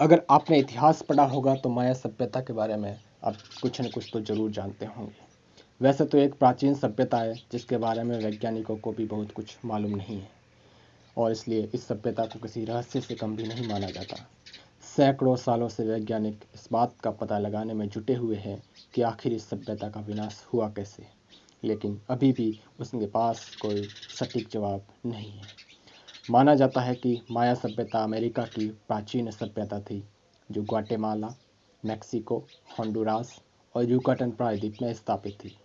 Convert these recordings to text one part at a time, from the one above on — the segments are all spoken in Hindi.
अगर आपने इतिहास पढ़ा होगा तो माया सभ्यता के बारे में आप कुछ न कुछ तो जरूर जानते होंगे। वैसे तो एक प्राचीन सभ्यता है जिसके बारे में वैज्ञानिकों को भी बहुत कुछ मालूम नहीं है, और इसलिए इस सभ्यता को किसी रहस्य से कम भी नहीं माना जाता। सैकड़ों सालों से वैज्ञानिक इस बात का पता लगाने में जुटे हुए हैं कि आखिर इस सभ्यता का विनाश हुआ कैसे, लेकिन अभी भी उसके पास कोई सटीक जवाब नहीं है। माना जाता है कि माया सभ्यता अमेरिका की प्राचीन सभ्यता थी, जो ग्वाटेमाला, मैक्सिको, होंडुरास और युकाटन प्रायद्वीप में स्थापित थी।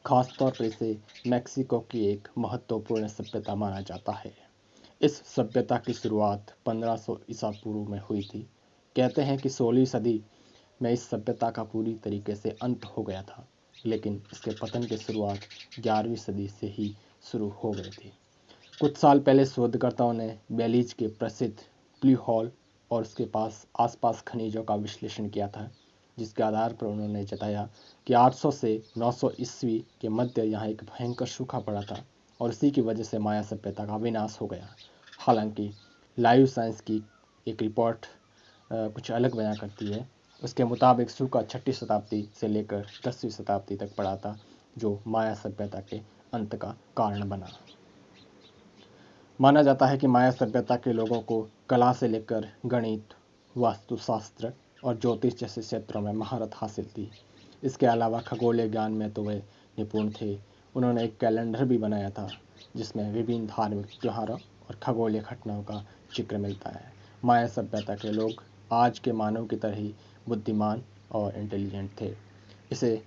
खासतौर पर इसे मैक्सिको की एक महत्वपूर्ण सभ्यता माना जाता है। इस सभ्यता की शुरुआत 1500 ईसा पूर्व में हुई थी। कहते हैं कि 16वीं सदी में इस सभ्यता का पूरी तरीके से अंत हो गया था, लेकिन इसके पतन की शुरुआत 11वीं सदी से ही शुरू हो गई थी। कुछ साल पहले शोधकर्ताओं ने बेलीज के प्रसिद्ध ब्लू होल और उसके आसपास खनिजों का विश्लेषण किया था, जिसके आधार पर उन्होंने जताया कि 800 से 900 ईस्वी के मध्य यहाँ एक भयंकर सूखा पड़ा था और इसी की वजह से माया सभ्यता का विनाश हो गया। हालांकि लाइव साइंस की एक रिपोर्ट कुछ अलग बयां करती है। उसके मुताबिक सूखा 6वीं शताब्दी से लेकर 10वीं शताब्दी तक पड़ा था, जो माया सभ्यता के अंत का कारण बना। माना जाता है कि माया सभ्यता के लोगों को कला से लेकर गणित, वास्तुशास्त्र और ज्योतिष जैसे क्षेत्रों में महारत हासिल थी। इसके अलावा खगोलीय ज्ञान में तो वे निपुण थे। उन्होंने एक कैलेंडर भी बनाया था जिसमें विभिन्न धार्मिक त्योहारों और खगोलीय घटनाओं का जिक्र मिलता है। माया सभ्यता के लोग आज के मानव की तरह ही बुद्धिमान और इंटेलिजेंट थे। इसे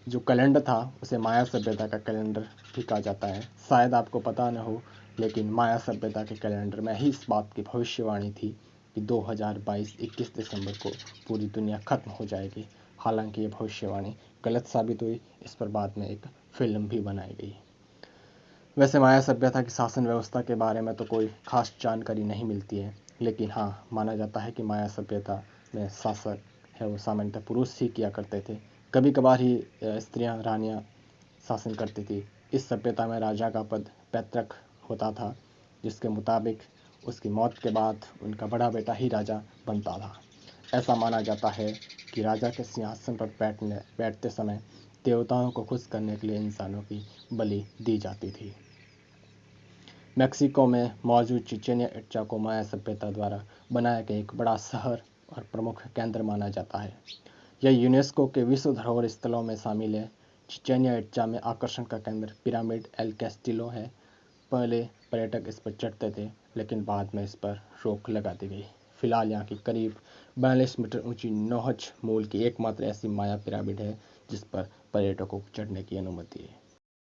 जो कैलेंडर था उसे माया सभ्यता का कैलेंडर भी कहा जाता है। शायद आपको पता न हो, लेकिन माया सभ्यता के कैलेंडर में ही इस बात की भविष्यवाणी थी कि 2022 21 दिसंबर को पूरी दुनिया खत्म हो जाएगी। हालांकि ये भविष्यवाणी गलत साबित हुई। इस पर बाद में एक फिल्म भी बनाई गई। वैसे माया सभ्यता की शासन व्यवस्था के बारे में तो कोई खास जानकारी नहीं मिलती है, लेकिन हाँ, माना जाता है कि माया सभ्यता में शासक है वो सामान्यतः पुरुष ही किया करते थे। कभी कभार ही स्त्रियां, रानियां शासन करती थी। इस सभ्यता में राजा का पद पैतृक होता था, जिसके मुताबिक उसकी मौत के बाद उनका बड़ा बेटा ही राजा बनता था। ऐसा माना जाता है कि राजा के सिंहासन पर बैठते समय देवताओं को खुश करने के लिए इंसानों की बलि दी जाती थी। मैक्सिको में मौजूद चिचेन इट्जा को माया सभ्यता द्वारा बनाया गया एक बड़ा शहर और प्रमुख केंद्र माना जाता है। यह यूनेस्को के विश्व धरोहर स्थलों में शामिल है। चिचेन इट्जा में आकर्षण का केंद्र पिरामिड एल कैस्टिलो है। पहले पर्यटक इस पर चढ़ते थे, लेकिन बाद में इस पर रोक लगा दी गई। फिलहाल यहाँ की करीब 42 मीटर ऊंची नौहज मूल की एकमात्र ऐसी माया पिरामिड है जिस पर पर्यटकों को चढ़ने की अनुमति है।